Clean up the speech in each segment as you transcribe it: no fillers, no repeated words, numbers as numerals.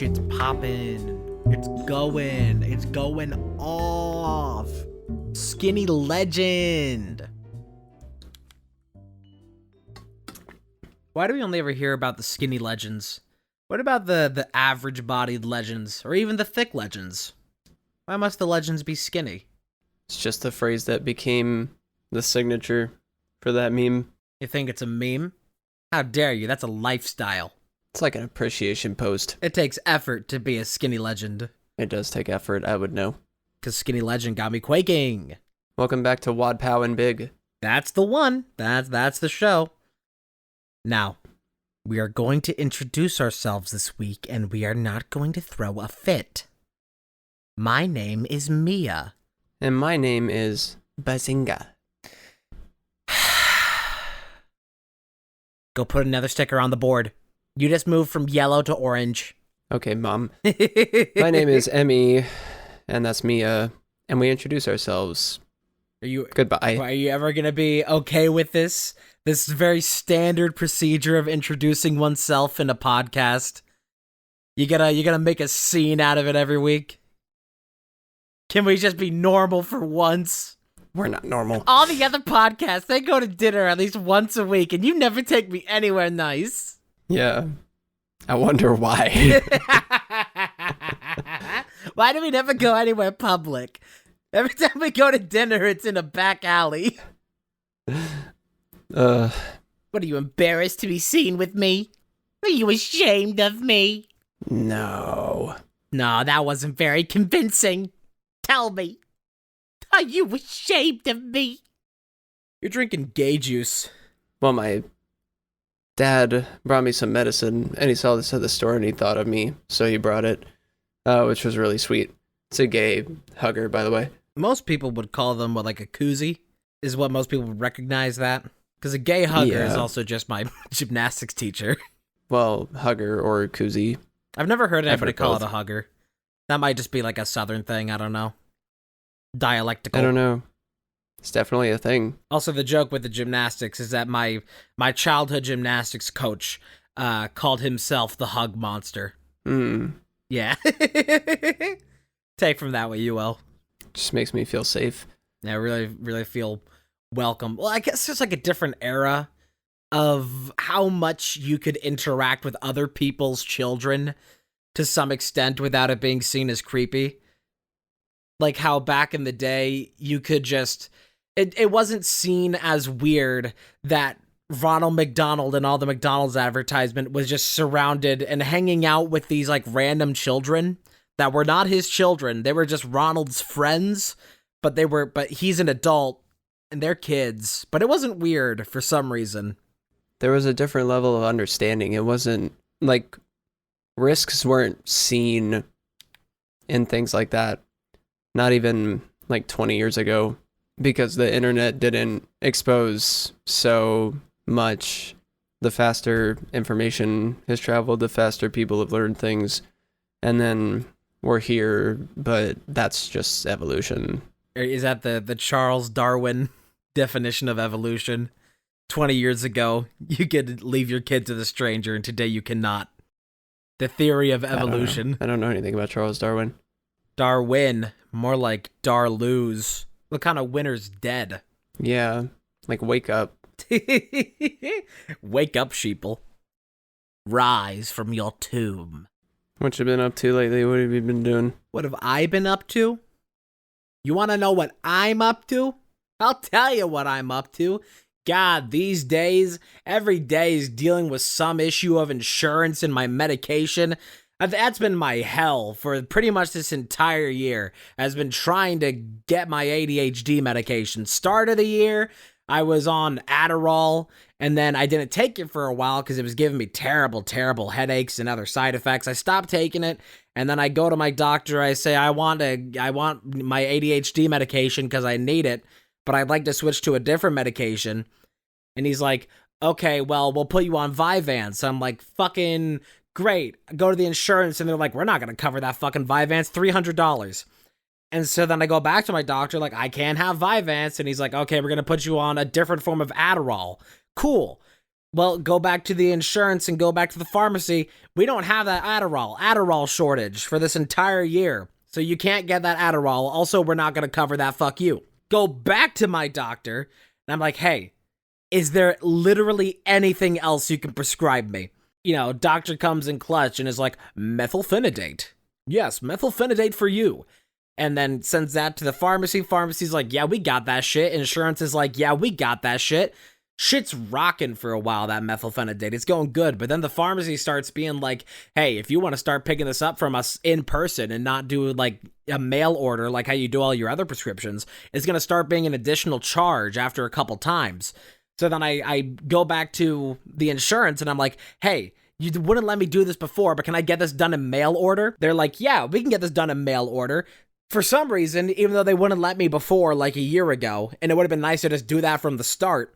shit's popping. It's going off. Skinny Legend. Why do we only ever hear about the skinny legends? What about the average bodied legends, or even the thick legends? Why must the legends be skinny? It's just the phrase that became the signature for that meme. You think it's a meme? How dare you? That's a lifestyle. It's like an appreciation post. It takes effort to be a skinny legend. It does take effort, I would know. Cause skinny legend got me quaking. Welcome back to Wad Pow and Big. That's the one. That's the show. Now, we are going to introduce ourselves this week, and we are not going to throw a fit. My name is Mia. And my name is Bazinga. Go put another sticker on the board. You just moved from yellow to orange. Okay, Mom. My name is Emmy, and that's Mia, and we introduce ourselves. Goodbye. Are you ever going to be okay with this? This very standard procedure of introducing oneself in a podcast? You gotta make a scene out of it every week? Can we just be normal for once? We're not normal. All the other podcasts, they go to dinner at least once a week, and you never take me anywhere nice. Yeah. I wonder why. Why do we never go anywhere public? Every time we go to dinner, it's in a back alley. What, are you embarrassed to be seen with me? Are you ashamed of me? No. No, that wasn't very convincing. Tell me. Are you ashamed of me? You're drinking gay juice. Well, my dad brought me some medicine, and he saw this at the store, and he thought of me, so he brought it, which was really sweet. It's a gay hugger, by the way. Most people would call them, like a koozie, is what most people would recognize that. Because a gay hugger is also just my gymnastics teacher. Well, hugger or koozie. I've never heard anybody call it a hugger. That might just be like a southern thing, I don't know. Dialectical. I don't know. It's definitely a thing. Also, the joke with the gymnastics is that my childhood gymnastics coach called himself the hug monster. Yeah. Take from that what you will. Just makes me feel safe. Yeah, I really feel welcome. Well, I guess there's like a different era of how much you could interact with other people's children to some extent without it being seen as creepy. Like how back in the day, you could just... It wasn't seen as weird that Ronald McDonald and all the McDonald's advertisement was just surrounded and hanging out with these like random children that were not his children. They were just Ronald's friends, but he's an adult and they're kids. But it wasn't weird for some reason. There was a different level of understanding. It wasn't like risks weren't seen in things like that. Not even like 20 years ago. Because the internet didn't expose so much. The faster information has traveled, the faster people have learned things. And then we're here, but that's just evolution. Is that the Charles Darwin definition of evolution? 20 years ago, you could leave your kid to the stranger, and today you cannot. The theory of evolution. I don't know anything about Charles Darwin. Darwin, more like Darlose. What kind of winner's dead? Yeah, like wake up. Wake up, sheeple. Rise from your tomb. What you been up to lately? What have you been doing? What have I been up to? You want to know what I'm up to? I'll tell you what I'm up to. God, these days, every day is dealing with some issue of insurance and my medication. That's been my hell for pretty much this entire year. Has been trying to get my ADHD medication. Start of the year, I was on Adderall, and then I didn't take it for a while because it was giving me terrible, terrible headaches and other side effects. I stopped taking it, and then I go to my doctor. I say I want my ADHD medication because I need it, but I'd like to switch to a different medication. And he's like, okay, well, we'll put you on Vyvanse. I'm like, fucking great. I go to the insurance and they're like, we're not going to cover that fucking Vyvanse, $300. And so then I go back to my doctor, like, I can't have Vyvanse. And he's like, okay, we're going to put you on a different form of Adderall. Cool. Well, go back to the insurance and go back to the pharmacy. We don't have that Adderall shortage for this entire year. So you can't get that Adderall. Also, we're not going to cover that. Fuck you. Go back to my doctor. And I'm like, hey, is there literally anything else you can prescribe me? You know, doctor comes in clutch and is like, methylphenidate. Yes, methylphenidate for you. And then sends that to the pharmacy. Pharmacy's like, yeah, we got that shit. Insurance is like, yeah, we got that shit. Shit's rocking for a while, that methylphenidate. It's going good. But then the pharmacy starts being like, hey, if you want to start picking this up from us in person and not do like a mail order like how you do all your other prescriptions, it's going to start being an additional charge after a couple times. So then I go back to the insurance and I'm like, hey, you wouldn't let me do this before, but can I get this done in mail order? They're like, yeah, we can get this done in mail order. For some reason, even though they wouldn't let me before like a year ago, and it would have been nice to just do that from the start.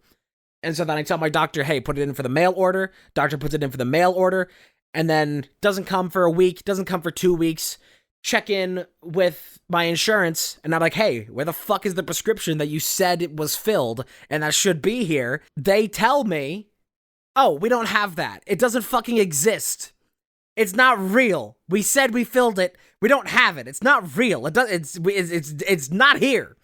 And so then I tell my doctor, hey, put it in for the mail order. Doctor puts it in for the mail order, and then doesn't come for a week, doesn't come for 2 weeks. Check in with my insurance, and I'm like, hey, where the fuck is the prescription that you said it was filled and that should be here? They tell me, oh, we don't have that. It doesn't fucking exist. It's not real. We said we filled it. We don't have it. It's not real. It's not here.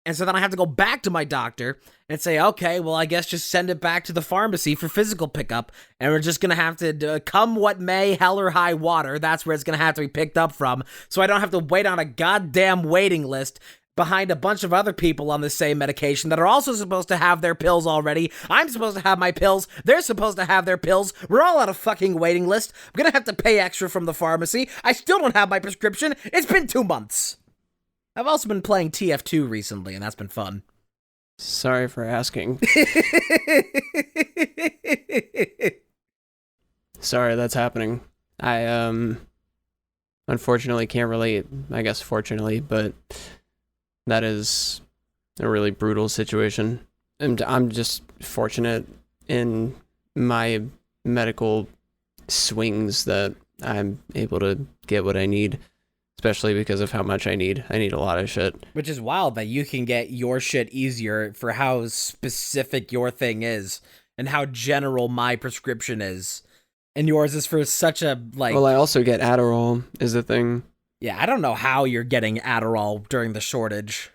And so then I have to go back to my doctor and say, okay, well, I guess just send it back to the pharmacy for physical pickup. And we're just going to have to come what may, hell or high water. That's where it's going to have to be picked up from. So I don't have to wait on a goddamn waiting list behind a bunch of other people on the same medication that are also supposed to have their pills already. I'm supposed to have my pills. They're supposed to have their pills. We're all on a fucking waiting list. I'm going to have to pay extra from the pharmacy. I still don't have my prescription. It's been 2 months. I've also been playing TF2 recently, and that's been fun. Sorry for asking. Sorry, that's happening. I unfortunately can't relate. I guess fortunately, but that is a really brutal situation. And I'm just fortunate in my medical swings that I'm able to get what I need. Especially because of how much I need. I need a lot of shit. Which is wild that you can get your shit easier for how specific your thing is and how general my prescription is. And yours is for such a, like... Well, I also get Adderall, is the thing. Yeah, I don't know how you're getting Adderall during the shortage.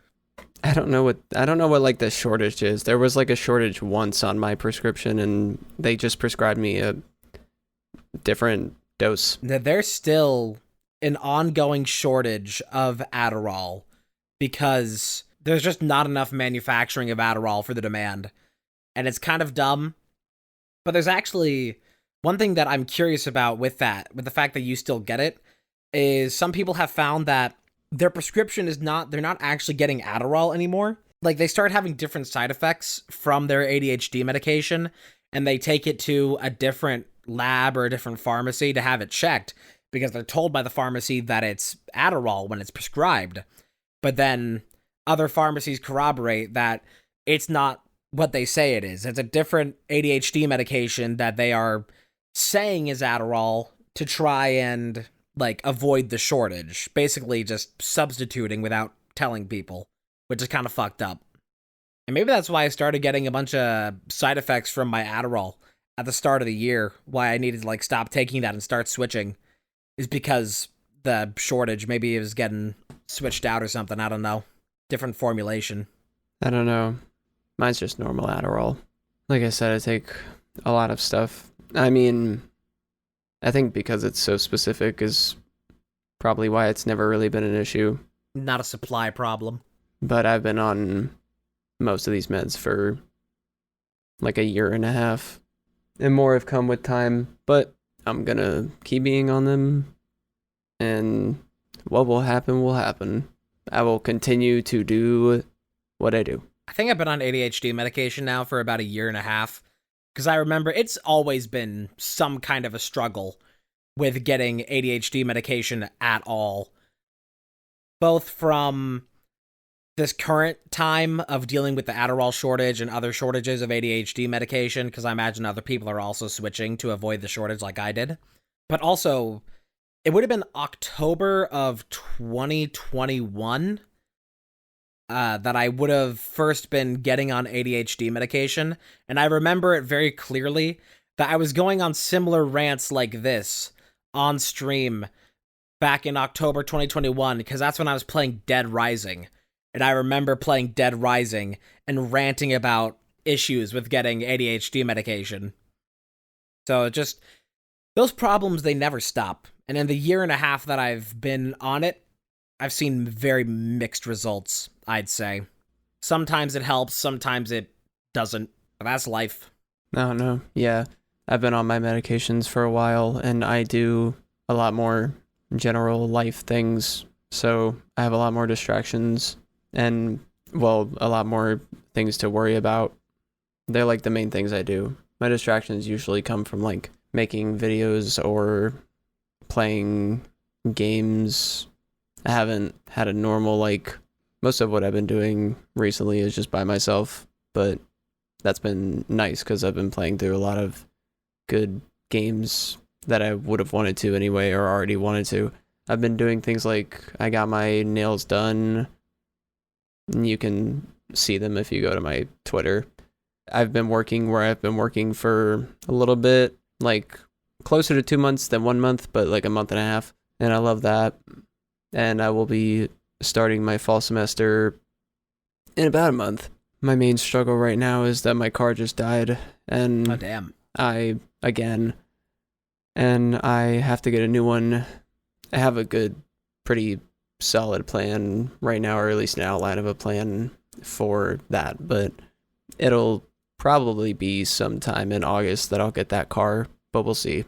I don't know what like the shortage is. There was like a shortage once on my prescription and they just prescribed me a different dose. There's still an ongoing shortage of Adderall because there's just not enough manufacturing of Adderall for the demand. And it's kind of dumb. But there's actually one thing that I'm curious about with that, with the fact that you still get it, is some people have found that their prescription is not, they're not actually getting Adderall anymore. Like they start having different side effects from their ADHD medication and they take it to a different lab or a different pharmacy to have it checked, because they're told by the pharmacy that it's Adderall when it's prescribed. But then other pharmacies corroborate that it's not what they say it is. It's a different ADHD medication that they are saying is Adderall to try and, like, avoid the shortage. Basically just substituting without telling people, which is kind of fucked up. And maybe that's why I started getting a bunch of side effects from my Adderall at the start of the year, why I needed to, like, stop taking that and start switching. Is because the shortage, maybe it was getting switched out or something. I don't know. Different formulation. I don't know. Mine's just normal Adderall. Like I said, I take a lot of stuff. I mean, I think because it's so specific is probably why it's never really been an issue. Not a supply problem. But I've been on most of these meds for like a year and a half. And more have come with time. But I'm gonna keep being on them, and what will happen will happen. I will continue to do what I do. I think I've been on ADHD medication now for about a year and a half, because I remember it's always been some kind of a struggle with getting ADHD medication at all. Both from this current time of dealing with the Adderall shortage and other shortages of ADHD medication, because I imagine other people are also switching to avoid the shortage like I did. But also, it would have been October of 2021 that I would have first been getting on ADHD medication, and I remember it very clearly that I was going on similar rants like this on stream back in October 2021, because that's when I was playing Dead Rising. And I remember playing Dead Rising and ranting about issues with getting ADHD medication. So just, those problems, they never stop. And in the year and a half that I've been on it, I've seen very mixed results, I'd say. Sometimes it helps, sometimes it doesn't. But that's life. No. Yeah. I've been on my medications for a while, and I do a lot more general life things. So I have a lot more distractions and, well, a lot more things to worry about. They're like the main things I do. My distractions usually come from like making videos or playing games. I haven't had a normal, like, most of what I've been doing recently is just by myself, but that's been nice because I've been playing through a lot of good games that I would have wanted to anyway, or already wanted to. I've been doing things like I got my nails done. You can see them if you go to my Twitter. I've been working where I've been working for a little bit, like closer to 2 months than 1 month, but like a month and a half. And I love that. And I will be starting my fall semester in about a month. My main struggle right now is that my car just died, and Oh, damn. I have to get a new one. I have a good, pretty solid plan right now, or at least an outline of a plan for that, but it'll probably be sometime in August that I'll get that car, but we'll see.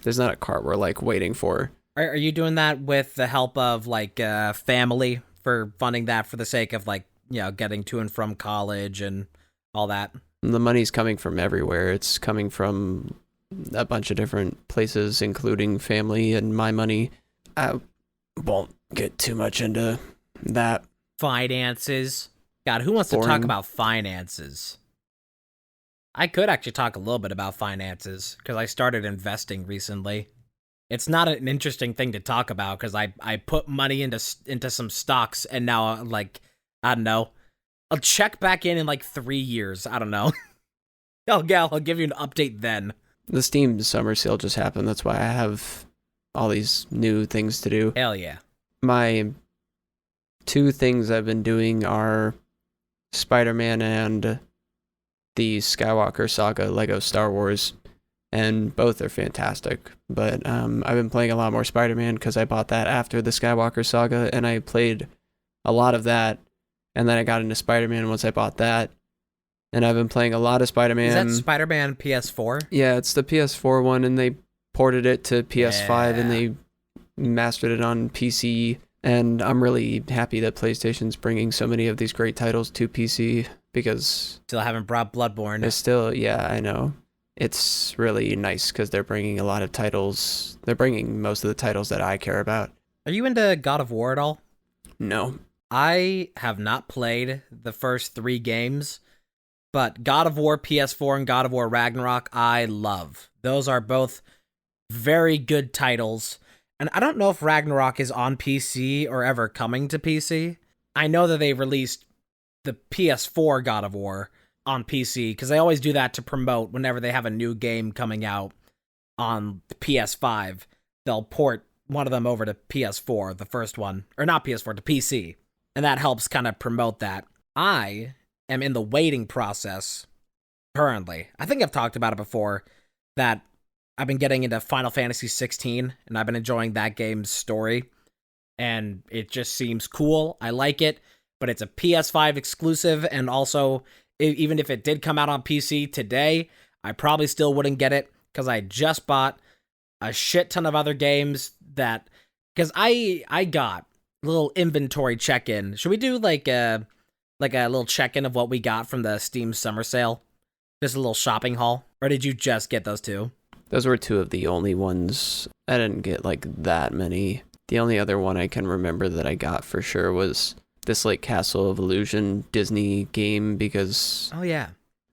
There's not a car we're like waiting for. Are you doing that with the help of like family for funding that for the sake of like, you know, getting to and from college and all that? The money's coming from everywhere. It's coming from a bunch of different places, including family and my money. I won't get too much into that. Finances. God, who wants to talk Boring. about finances? I could actually talk a little bit about finances because I started investing recently. It's not an interesting thing to talk about because I put money into some stocks, and now, like, I don't know, I'll check back in like 3 years. I don't know. I'll give you an update then. The Steam summer sale just happened. That's why I have all these new things to do. Hell yeah. My 2 things I've been doing are Spider-Man and the Skywalker Saga Lego Star Wars, and both are fantastic. But I've been playing a lot more Spider-Man because I bought that after the Skywalker Saga, and I played a lot of that, and then I got into Spider-Man once I bought that, and I've been playing a lot of Spider-Man. Is that Spider-Man PS4? Yeah, it's the PS4 one, and they ported it to PS5, and they mastered it on PC, and I'm really happy that PlayStation's bringing so many of these great titles to PC, because Still haven't brought Bloodborne. it's still, yeah, I know. It's really nice because they're bringing a lot of titles. They're bringing most of the titles that I care about. Are you into God of War at all? No. I have not played the first 3 games, but God of War PS4 and God of War Ragnarok I love. Those are both very good titles. And I don't know if Ragnarok is on PC or ever coming to PC. I know that they released the PS4 God of War on PC, because they always do that to promote whenever they have a new game coming out on the PS5. They'll port one of them over to PS4, the first one, or not PS4, to PC. And that helps kind of promote that. I am in the waiting process currently. I think I've talked about it before, that I've been getting into Final Fantasy 16, and I've been enjoying that game's story. And it just seems cool. I like it, but it's a PS5 exclusive, and also, even if it did come out on PC today, I probably still wouldn't get it, because I just bought a shit ton of other games that, because I got a little inventory check-in. Should we do like a little check-in of what we got from the Steam summer sale? Just a little shopping haul? Or did you just get those 2? Those were 2 of the only ones. I didn't get like that many. The only other one I can remember that I got for sure was this like Castle of Illusion Disney game, because Oh yeah.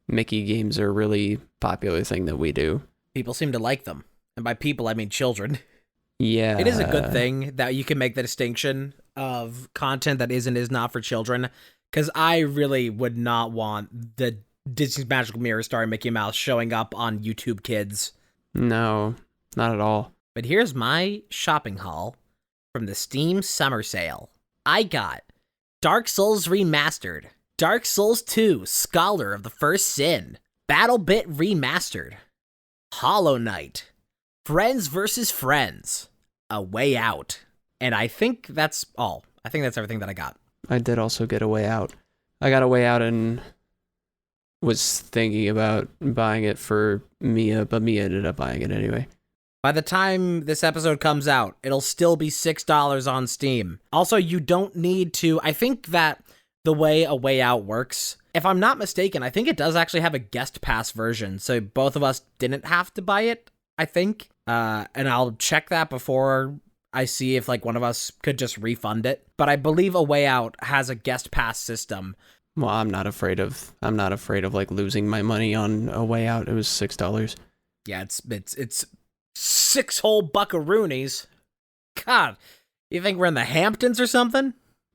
Mickey games are a really popular thing that we do. People seem to like them. And by people, I mean children. Yeah. It is a good thing that you can make the distinction of content that is not for children, because I really would not want the Disney's Magical Mirror starring Mickey Mouse showing up on YouTube Kids. No, not at all. But here's my shopping haul from the Steam Summer Sale. I got Dark Souls Remastered, Dark Souls 2 Scholar of the First Sin, BattleBit Remastered, Hollow Knight, Friends vs. Friends, A Way Out. And I think that's all. I think that's everything that I got. I did also get A Way Out. I got A Way Out and was thinking about buying it for Mia, but Mia ended up buying it anyway. By the time this episode comes out, it'll still be $6 on Steam. Also, you don't need to... I think that the way A Way Out works, if I'm not mistaken, I think it does actually have a guest pass version, so both of us didn't have to buy it, I think. And I'll check that before I see if like one of us could just refund it. But I believe A Way Out has a guest pass system. Well, I'm not afraid of like losing my money on A Way Out. It was $6. Yeah, it's 6 whole buckaroonies. God, you think we're in the Hamptons or something?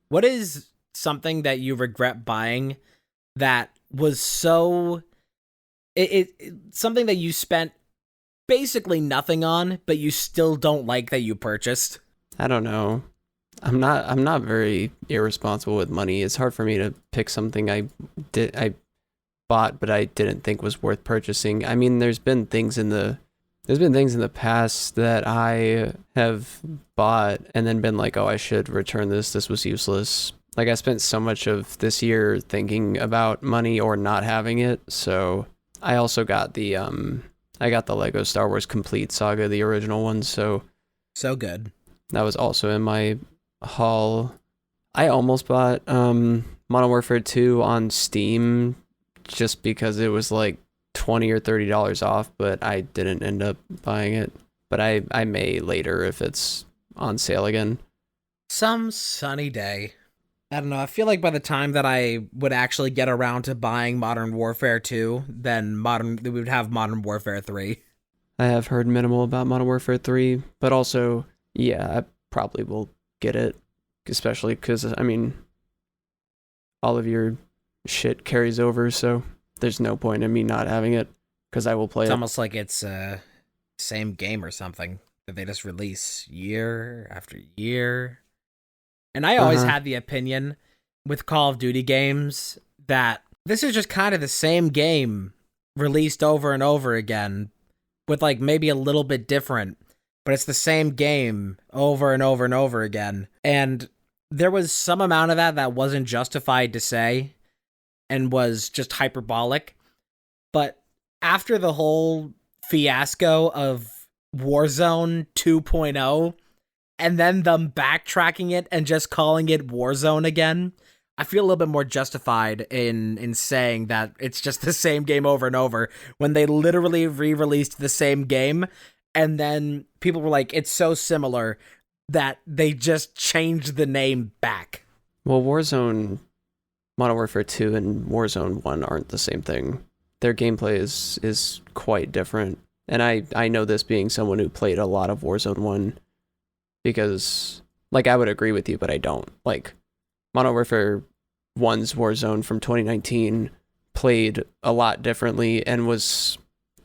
What is something that you regret buying that was so something that you spent basically nothing on, but you still don't like that you purchased? I don't know. I'm not very irresponsible with money. It's hard for me to pick something I bought but I didn't think was worth purchasing. I mean, there's been things in the past that I have bought and then been like, "Oh, I should return this. This was useless." Like, I spent so much of this year thinking about money or not having it. So I also got the Lego Star Wars Complete Saga, the original one. So Good. That was also in my haul. I almost bought Modern Warfare 2 on Steam just because it was like $20 or $30 off, but I didn't end up buying it. But I may later if it's on sale again. Some sunny day. I don't know. I feel like by the time that I would actually get around to buying Modern Warfare 2, then we would have Modern Warfare 3. I have heard minimal about Modern Warfare 3, but also, yeah, I probably will get it, especially because, I mean, all of your shit carries over, so there's no point in me not having it, because I will play it. It's almost like it's same game or something that they just release year after year. And I always had the opinion with Call of Duty games that this is just kind of the same game released over and over again with like maybe a little bit different, but it's the same game over and over and over again. And there was some amount of that wasn't justified to say and was just hyperbolic. But after the whole fiasco of Warzone 2.0, and then them backtracking it and just calling it Warzone again, I feel a little bit more justified in saying that it's just the same game over and over when they literally re-released the same game, and then people were like, it's so similar that they just changed the name back. Well, Warzone, Modern Warfare 2 and Warzone 1 aren't the same thing. Their gameplay is quite different. And I know this being someone who played a lot of Warzone 1, because, like, I would agree with you, but I don't. Like, Modern Warfare 1's Warzone from 2019 played a lot differently and was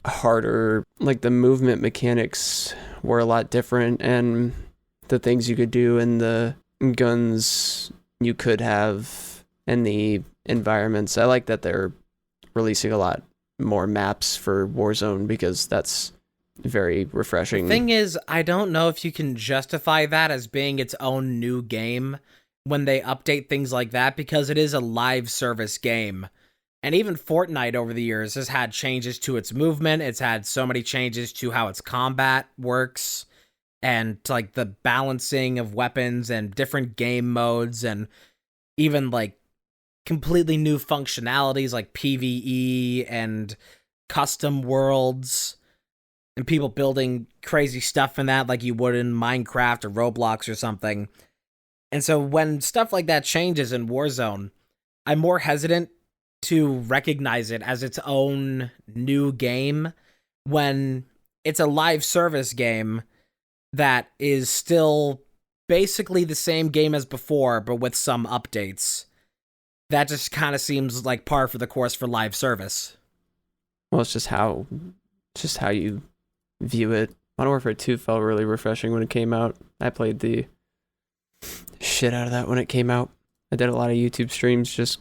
harder. Like, the movement mechanics were a lot different, and the things you could do and the guns you could have and the environments. I like that they're releasing a lot more maps for Warzone because that's very refreshing. The thing is, I don't know if you can justify that as being its own new game when they update things like that, because it is a live service game. And even Fortnite over the years has had changes to its movement. It's had so many changes to how its combat works and like the balancing of weapons and different game modes, and even like completely new functionalities like PvE and custom worlds. And people building crazy stuff in that like you would in Minecraft or Roblox or something. And so when stuff like that changes in Warzone, I'm more hesitant to recognize it as its own new game when it's a live service game that is still basically the same game as before, but with some updates. That just kind of seems like par for the course for live service. Well, it's just how you view it. Modern Warfare 2 felt really refreshing when it came out. I played the shit out of that when it came out. I did a lot of YouTube streams just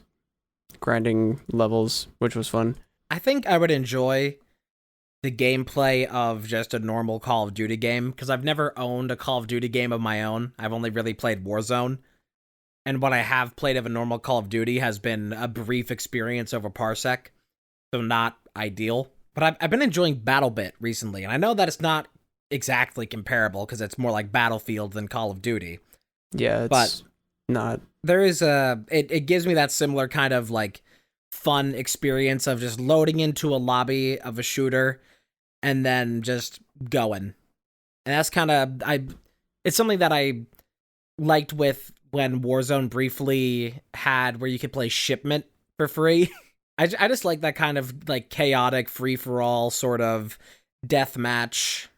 grinding levels, which was fun. I think I would enjoy the gameplay of just a normal Call of Duty game, because I've never owned a Call of Duty game of my own. I've only really played Warzone. And what I have played of a normal Call of Duty has been a brief experience over Parsec, so not ideal. But I've been enjoying BattleBit recently, and I know that it's not exactly comparable because it's more like Battlefield than Call of Duty. Yeah, it's but not. There is it gives me that similar kind of like fun experience of just loading into a lobby of a shooter and then just going. And that's kind of it's something that I liked with when Warzone briefly had where you could play Shipment for free. I just like that kind of like chaotic free-for-all sort of deathmatch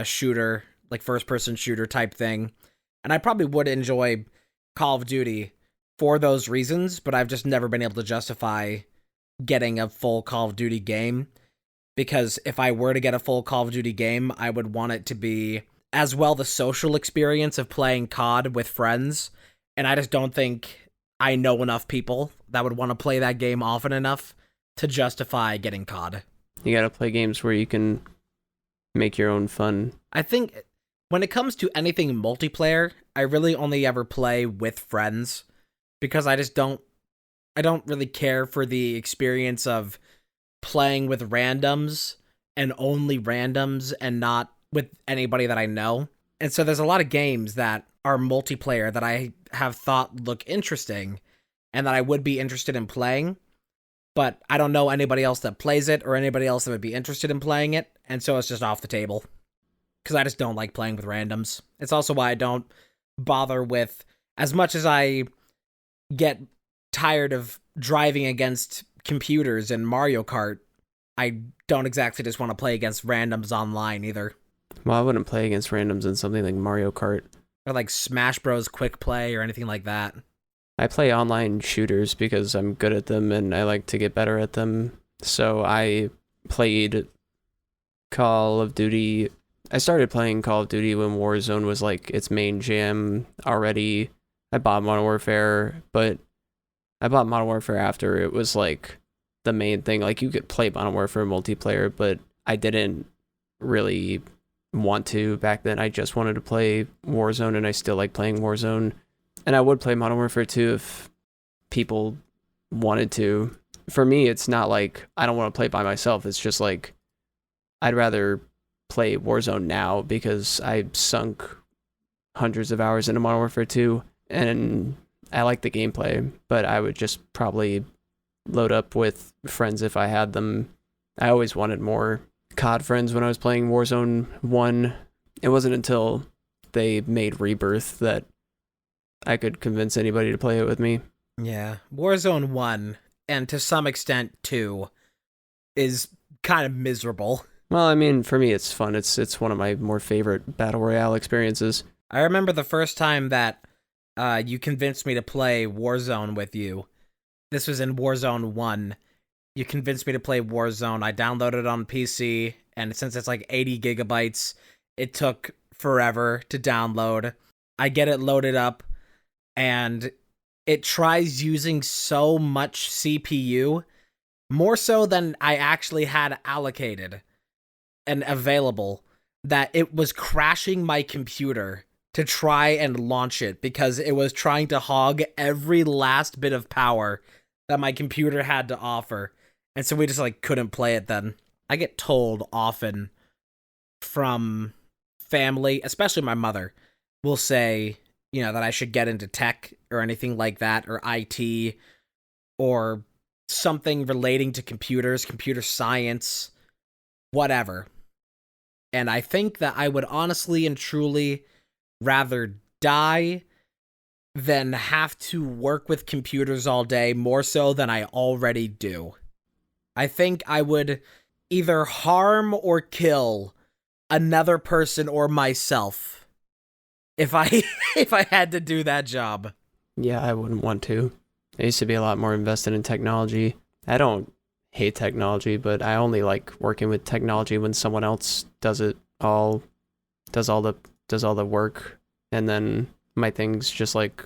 shooter, like first-person shooter type thing. And I probably would enjoy Call of Duty for those reasons, but I've just never been able to justify getting a full Call of Duty game, because if I were to get a full Call of Duty game, I would want it to be as well the social experience of playing COD with friends, and I just don't think I know enough people that would want to play that game often enough to justify getting COD. You gotta play games where you can make your own fun. I think when it comes to anything multiplayer, I really only ever play with friends, because I don't really care for the experience of playing with randoms and only randoms and not with anybody that I know. And so there's a lot of games that are multiplayer that I have thought look interesting and that I would be interested in playing, but I don't know anybody else that plays it or anybody else that would be interested in playing it, and so it's just off the table. Because I just don't like playing with randoms. It's also why I don't bother with, as much as I get tired of driving against computers in Mario Kart, I don't exactly just want to play against randoms online either. Well, I wouldn't play against randoms in something like Mario Kart. Or like Smash Bros. Quick Play or anything like that. I play online shooters because I'm good at them and I like to get better at them. So I played Call of Duty. I started playing Call of Duty when Warzone was like its main jam already. I bought Modern Warfare, but I bought Modern Warfare after it was like the main thing. Like you could play Modern Warfare multiplayer, but I didn't really want to back then. I just wanted to play Warzone, and I still like playing Warzone. And I would play Modern Warfare 2 if people wanted to. For me, it's not like I don't want to play by myself. It's just like I'd rather play Warzone now because I sunk hundreds of hours into Modern Warfare 2 and I like the gameplay, but I would just probably load up with friends if I had them. I always wanted more COD friends when I was playing Warzone 1. It wasn't until they made Rebirth that I could convince anybody to play it with me. Yeah, Warzone 1, and to some extent 2, is kind of miserable. Well, I mean, for me, it's fun. It's one of my more favorite Battle Royale experiences. I remember the first time that you convinced me to play Warzone with you. This was in Warzone 1. You convinced me to play Warzone. I downloaded it on PC, and since it's like 80 gigabytes, it took forever to download. I get it loaded up, and it tries using so much CPU, more so than I actually had allocated and available, that it was crashing my computer to try and launch it because it was trying to hog every last bit of power that my computer had to offer. And so we just like couldn't play it then. I get told often from family, especially my mother, will say, you know, that I should get into tech or anything like that, or IT, or something relating to computers, computer science, whatever. And I think that I would honestly and truly rather die than have to work with computers all day, more so than I already do. I think I would either harm or kill another person or myself if I if I had to do that job. Yeah, I wouldn't want to. I used to be a lot more invested in technology. I don't hate technology, but I only like working with technology when someone else does it all, does all the work, and then my things just like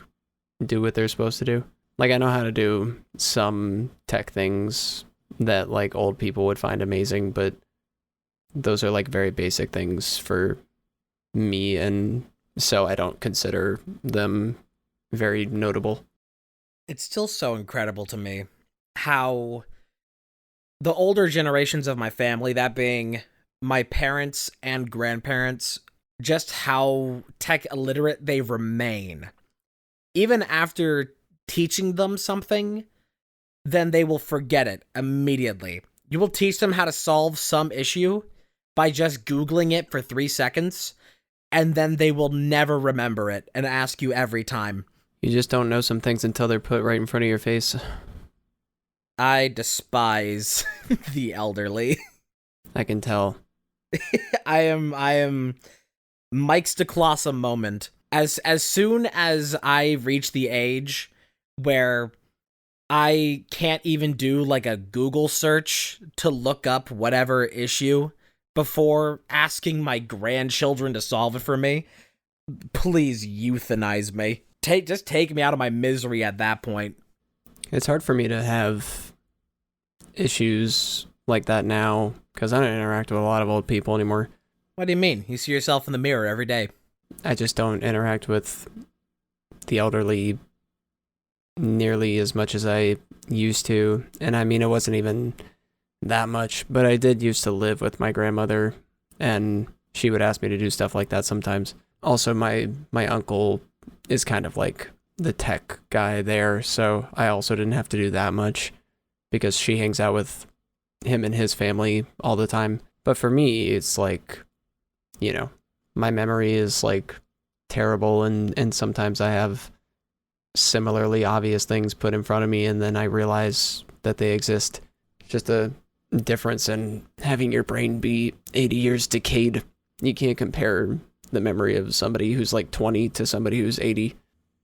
do what they're supposed to do. Like I know how to do some tech things that like old people would find amazing, but those are like very basic things for me, and so I don't consider them very notable. It's still so incredible to me how the older generations of my family, that being my parents and grandparents, just how tech illiterate they remain. Even after teaching them something, then they will forget it immediately. You will teach them how to solve some issue by just Googling it for 3 seconds, and then they will never remember it and ask you every time. You just don't know some things until they're put right in front of your face. I despise the elderly. I can tell. I am Mike's DeClossa moment. As soon as I reach the age where I can't even do like a Google search to look up whatever issue before asking my grandchildren to solve it for me, please euthanize me. Just take me out of my misery at that point. It's hard for me to have issues like that now because I don't interact with a lot of old people anymore. What do you mean? You see yourself in the mirror every day. I just don't interact with the elderly nearly as much as I used to. And I mean, it wasn't even that much, but I did used to live with my grandmother, and she would ask me to do stuff like that sometimes. Also, my uncle is kind of like the tech guy there, so I also didn't have to do that much because she hangs out with him and his family all the time. But for me, it's like, you know, my memory is like terrible, and sometimes I have similarly obvious things put in front of me and then I realize that they exist. Just a difference in having your brain be 80 years decayed. You can't compare the memory of somebody who's like 20 to somebody who's 80.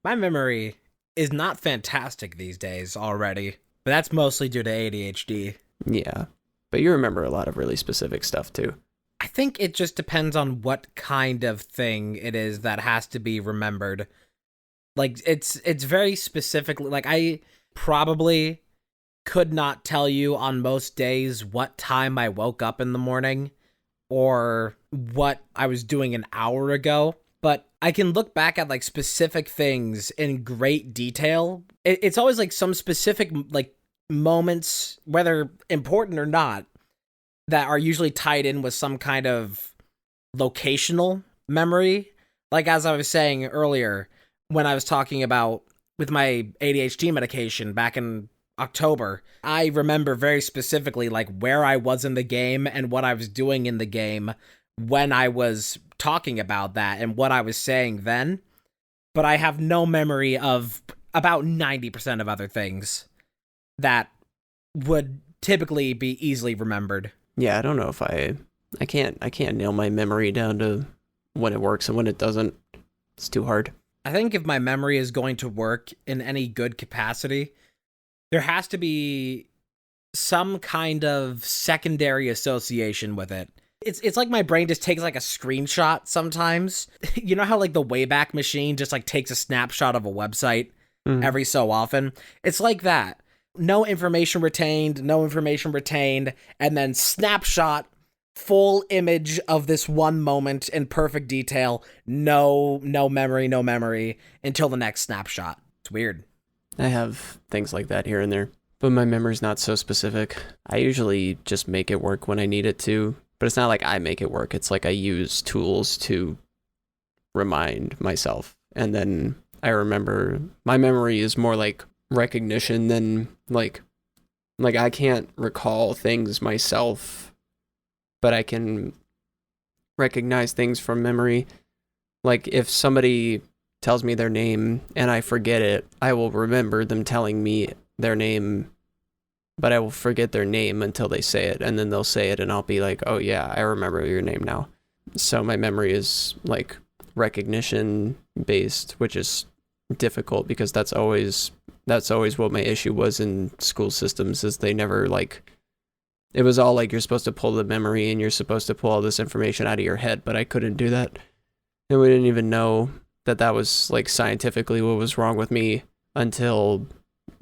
My memory is not fantastic these days already, but that's mostly due to ADHD. Yeah, but you remember a lot of really specific stuff too. I think it just depends on what kind of thing it is that has to be remembered. Like, it's very specifically, like, I probably could not tell you on most days what time I woke up in the morning or what I was doing an hour ago, but I can look back at, like, specific things in great detail. It's always, like, some specific, like, moments, whether important or not, that are usually tied in with some kind of locational memory. Like, as I was saying earlier, when I was talking about with my ADHD medication back in October, I remember very specifically like where I was in the game and what I was doing in the game when I was talking about that and what I was saying then. But I have no memory of about 90% of other things that would typically be easily remembered. Yeah, I don't know if I can't nail my memory down to when it works and when it doesn't. It's too hard. I think if my memory is going to work in any good capacity, there has to be some kind of secondary association with it. It's like my brain just takes like a screenshot sometimes. You know how like the Wayback Machine just like takes a snapshot of a website every so often? It's like that. No information retained, and then snapshot, full image of this one moment in perfect detail. No memory until the next snapshot. It's weird. I have things like that here and there, but my memory's not so specific. I usually just make it work when I need it to, but it's not like I make it work. It's like I use tools to remind myself, and then I remember. My memory is more like recognition than like I can't recall things myself, but I can recognize things from memory. Like if somebody tells me their name and I forget it, I will remember them telling me their name, but I will forget their name until they say it, and then they'll say it and I'll be like, oh yeah, I remember your name now. So my memory is like recognition based, which is difficult because that's always what my issue was in school systems, is they never like, it was all like you're supposed to pull the memory and you're supposed to pull all this information out of your head, but I couldn't do that. And we didn't even know that that was like scientifically what was wrong with me until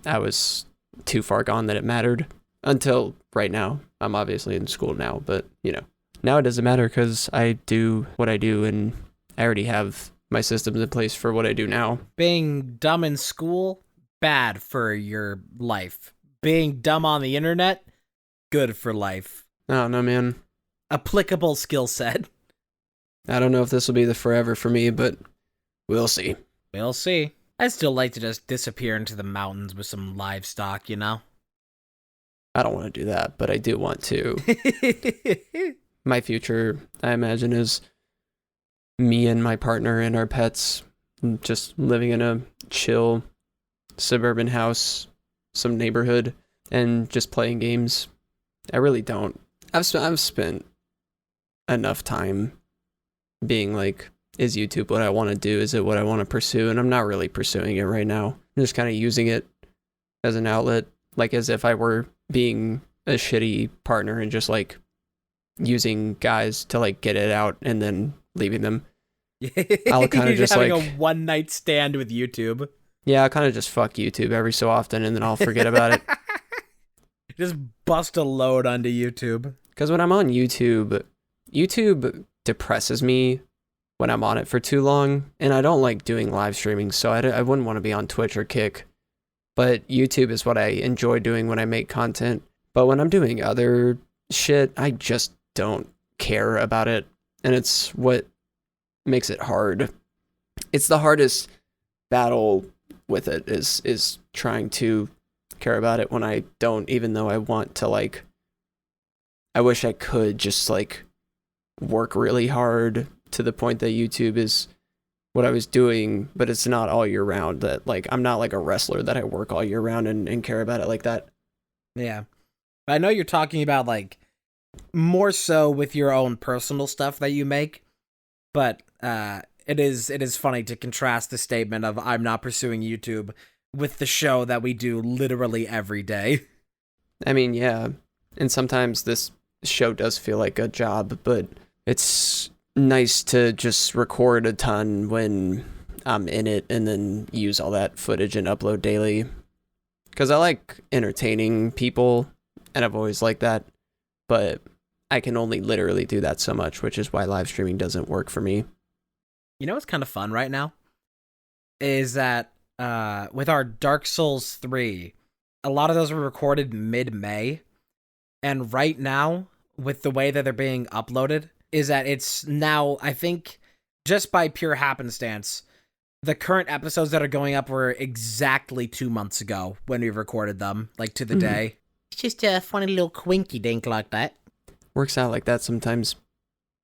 I was too far gone that it mattered. Until right now. I'm obviously in school now, but you know, now it doesn't matter because I do what I do and I already have my systems in place for what I do now. Being dumb in school, bad for your life. Being dumb on the internet, good for life. I don't know, man. Applicable skill set. I don't know if this will be the forever for me, but we'll see. We'll see. I'd still like to just disappear into the mountains with some livestock, you know? I don't want to do that, but I do want to. My future, I imagine, is me and my partner and our pets just living in a chill suburban house, some neighborhood, and just playing games. I really don't. I've spent enough time being like, is YouTube what I want to do? Is it what I want to pursue? And I'm not really pursuing it right now. I'm just kind of using it as an outlet, like as if I were being a shitty partner and just like using guys to like get it out and then leaving them. I'll kind of just having like a one night stand with YouTube. Yeah, I'll kind of just fuck YouTube every so often and then I'll forget about it. Just bust a load onto YouTube. Because when I'm on YouTube, YouTube depresses me when I'm on it for too long, and I don't like doing live streaming, so I wouldn't want to be on Twitch or Kick. But YouTube is what I enjoy doing when I make content. But when I'm doing other shit, I just don't care about it, and it's what makes it hard. It's the hardest battle with it is trying to care about it when I don't, even though I want to, like, I wish I could just like work really hard to the point that YouTube is what I was doing, but it's not all year round. That like I'm not like a wrestler that I work all year round and care about it like that. Yeah. I know you're talking about like more so with your own personal stuff that you make, but it is funny to contrast the statement of I'm not pursuing YouTube with the show that we do literally every day. I mean, yeah. And sometimes this show does feel like a job, but it's nice to just record a ton when I'm in it and then use all that footage and upload daily. Because I like entertaining people, and I've always liked that, but I can only literally do that so much, which is why live streaming doesn't work for me. You know what's kind of fun right now? Is that with our Dark Souls 3, a lot of those were recorded mid-May, and right now, with the way that they're being uploaded, is that it's now, I think, just by pure happenstance, the current episodes that are going up were exactly 2 months ago when we recorded them, like to the day. It's just a funny little quinky dink like that. Works out like that sometimes.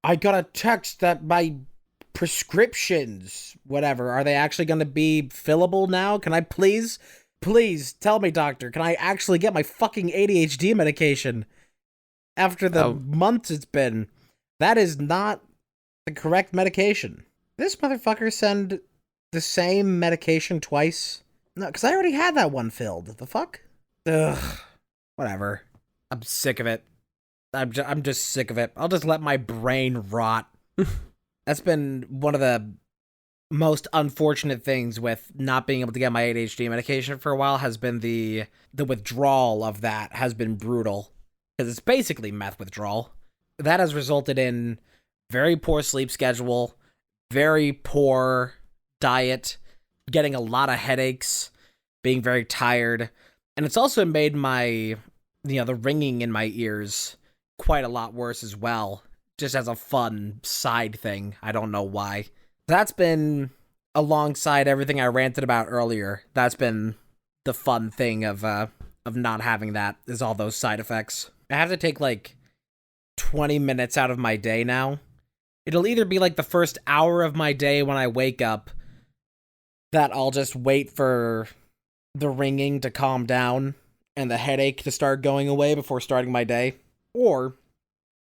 I got a text that my prescriptions, whatever, are they actually going to be fillable now? Can I please tell me, doctor, can I actually get my fucking ADHD medication after the months it's been? That is not the correct medication. This motherfucker send the same medication twice? No, because I already had that one filled. The fuck? Ugh. Whatever. I'm sick of it. I'm just sick of it. I'll just let my brain rot. That's been one of the most unfortunate things with not being able to get my ADHD medication for a while, has been the withdrawal of that has been brutal. Because it's basically meth withdrawal. That has resulted in very poor sleep schedule, very poor diet, getting a lot of headaches, being very tired. And it's also made my, the ringing in my ears quite a lot worse as well. Just as a fun side thing. I don't know why. That's been, alongside everything I ranted about earlier, that's been the fun thing of not having that, is all those side effects. I have to take like 20 minutes out of my day now. It'll either be like the first hour of my day when I wake up that I'll just wait for the ringing to calm down and the headache to start going away before starting my day, or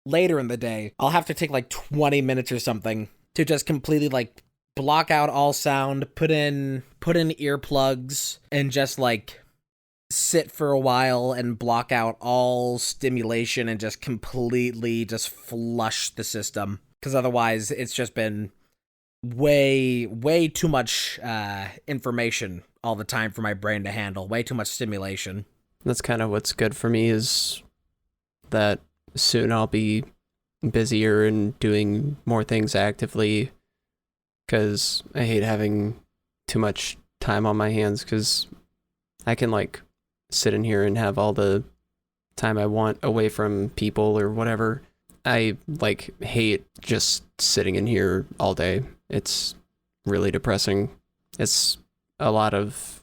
later in the day, I'll have to take like 20 minutes or something to just completely like block out all sound, put in earplugs, and just like sit for a while and block out all stimulation and just completely just flush the system. Because otherwise it's just been way too much information all the time for my brain to handle. Way too much stimulation. That's kind of what's good for me, is that soon I'll be busier and doing more things actively, because I hate having too much time on my hands, because I can like sit in here and have all the time I want away from people or whatever. I like hate just sitting in here all day. It's really depressing. It's a lot of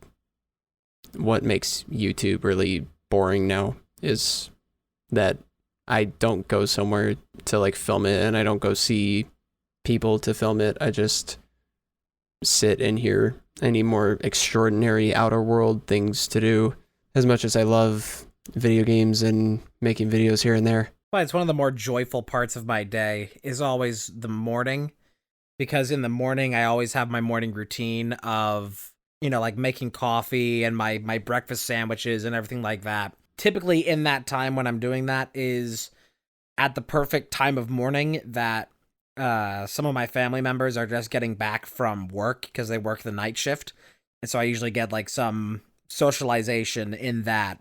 what makes YouTube really boring now, is that I don't go somewhere to like film it, and I don't go see people to film it. I just sit in here. I need more extraordinary outer world things to do. As much as I love video games and making videos here and there. But it's one of the more joyful parts of my day is always the morning, because in the morning I always have my morning routine of, you know, like making coffee and my breakfast sandwiches and everything like that. Typically in that time when I'm doing that is at the perfect time of morning that some of my family members are just getting back from work because they work the night shift. And so I usually get like some socialization in that.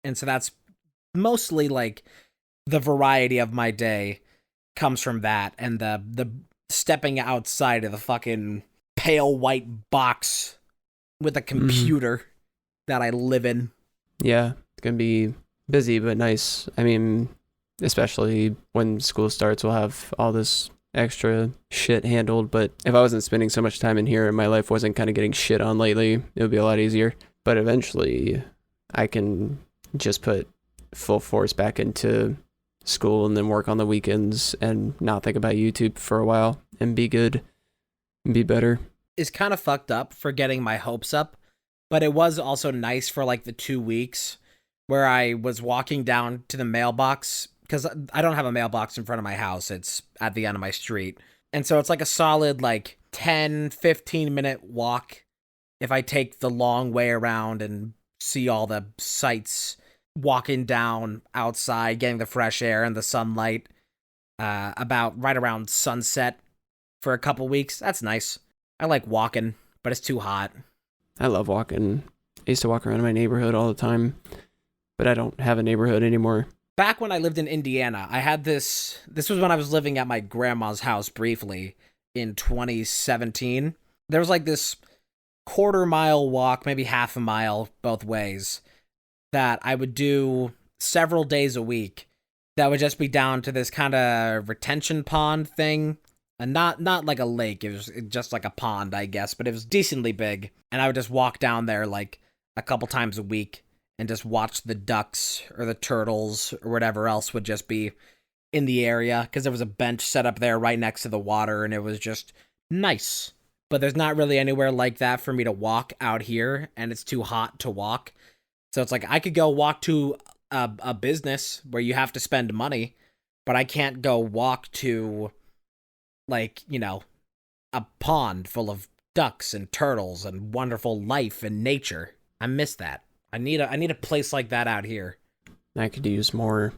And so that's mostly like the variety of my day comes from that, and the stepping outside of the fucking pale white box with a computer that I live in. Yeah, it's gonna be busy but nice. I mean, especially when school starts, we'll have all this extra shit handled. But if I wasn't spending so much time in here and my life wasn't kind of getting shit on lately, it would be a lot easier. But eventually I can just put full force back into school and then work on the weekends and not think about YouTube for a while and be good and be better. It's kind of fucked up for getting my hopes up, but it was also nice for like the 2 weeks where I was walking down to the mailbox, because I don't have a mailbox in front of my house. It's at the end of my street. And so it's like a solid like 10-15 minute walk if I take the long way around and see all the sights, walking down outside, getting the fresh air and the sunlight about right around sunset for a couple weeks. That's nice. I like walking, but it's too hot. I love walking. I used to walk around my neighborhood all the time, but I don't have a neighborhood anymore. Back when I lived in Indiana, I had this was when I was living at my grandma's house briefly in 2017. There was like this quarter-mile walk, maybe half a mile both ways, that I would do several days a week. That would just be down to this kind of retention pond thing. And not like a lake, it was just like a pond, I guess, but it was decently big. And I would just walk down there like a couple times a week and just watch the ducks or the turtles or whatever else would just be in the area, because there was a bench set up there right next to the water, and it was just nice. But there's not really anywhere like that for me to walk out here, and it's too hot to walk. So it's like I could go walk to a business where you have to spend money, but I can't go walk to, like, you know, a pond full of ducks and turtles and wonderful life and nature. I miss that. I need a place like that out here. I could use more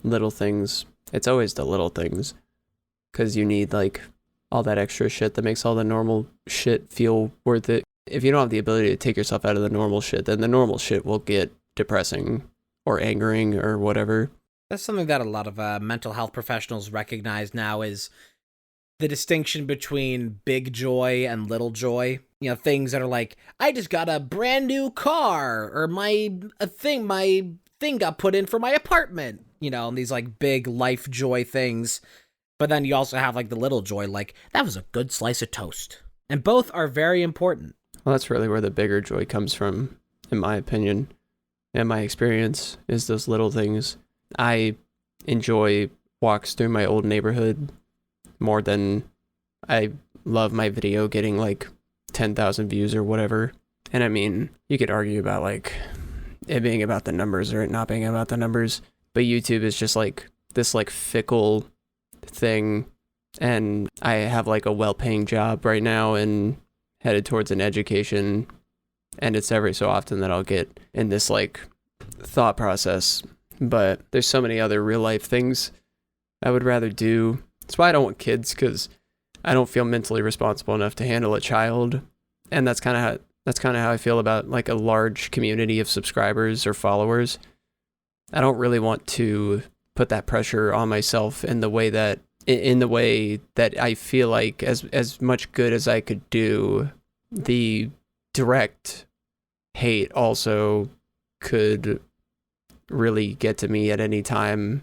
little things. It's always the little things, because you need like all that extra shit that makes all the normal shit feel worth it. If you don't have the ability to take yourself out of the normal shit, then the normal shit will get depressing or angering or whatever. That's something that a lot of mental health professionals recognize now, is the distinction between big joy and little joy. You know, things that are like, I just got a brand new car, or my thing got put in for my apartment, you know, and these like big life joy things. But then you also have like the little joy, like that was a good slice of toast. And both are very important. Well, that's really where the bigger joy comes from, in my opinion, and my experience, is those little things. I enjoy walks through my old neighborhood more than I love my video getting like 10,000 views or whatever. And I mean, you could argue about like it being about the numbers or it not being about the numbers, but YouTube is just like this like fickle thing, and I have like a well-paying job right now and headed towards an education, and it's every so often that I'll get in this like thought process. But there's so many other real life things I would rather do. That's why I don't want kids, because I don't feel mentally responsible enough to handle a child. And that's kind of how I feel about like a large community of subscribers or followers. I don't really want to put that pressure on myself in the way that I feel like as much good as I could do, the direct hate also could really get to me at any time,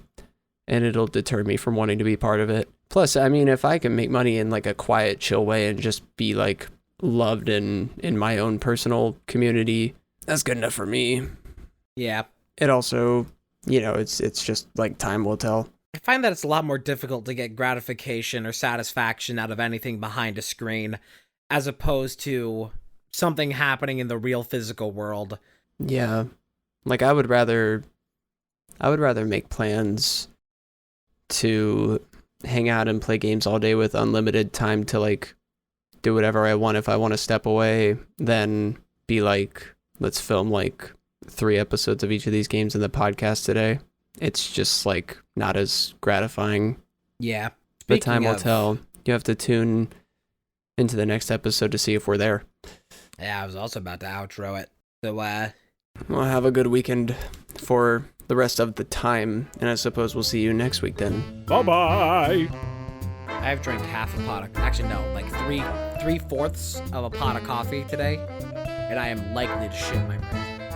and it'll deter me from wanting to be part of it. Plus, I mean, if I can make money in like a quiet, chill way and just be like loved in my own personal community, that's good enough for me. Yeah. It also, it's just like time will tell. I find that it's a lot more difficult to get gratification or satisfaction out of anything behind a screen as opposed to something happening in the real physical world. Yeah. Like I would rather make plans to hang out and play games all day with unlimited time to like do whatever I want if I want to step away, than be like, let's film like 3 episodes of each of these games in the podcast today. It's just like not as gratifying. Yeah. But time will tell. You have to tune into the next episode to see if we're there. Yeah, I was also about to outro it. So, well, have a good weekend for the rest of the time, and I suppose we'll see you next week then. Bye-bye. I've drank half a pot of, actually no, like three-fourths of a pot of coffee today, and I am likely to shit my brains.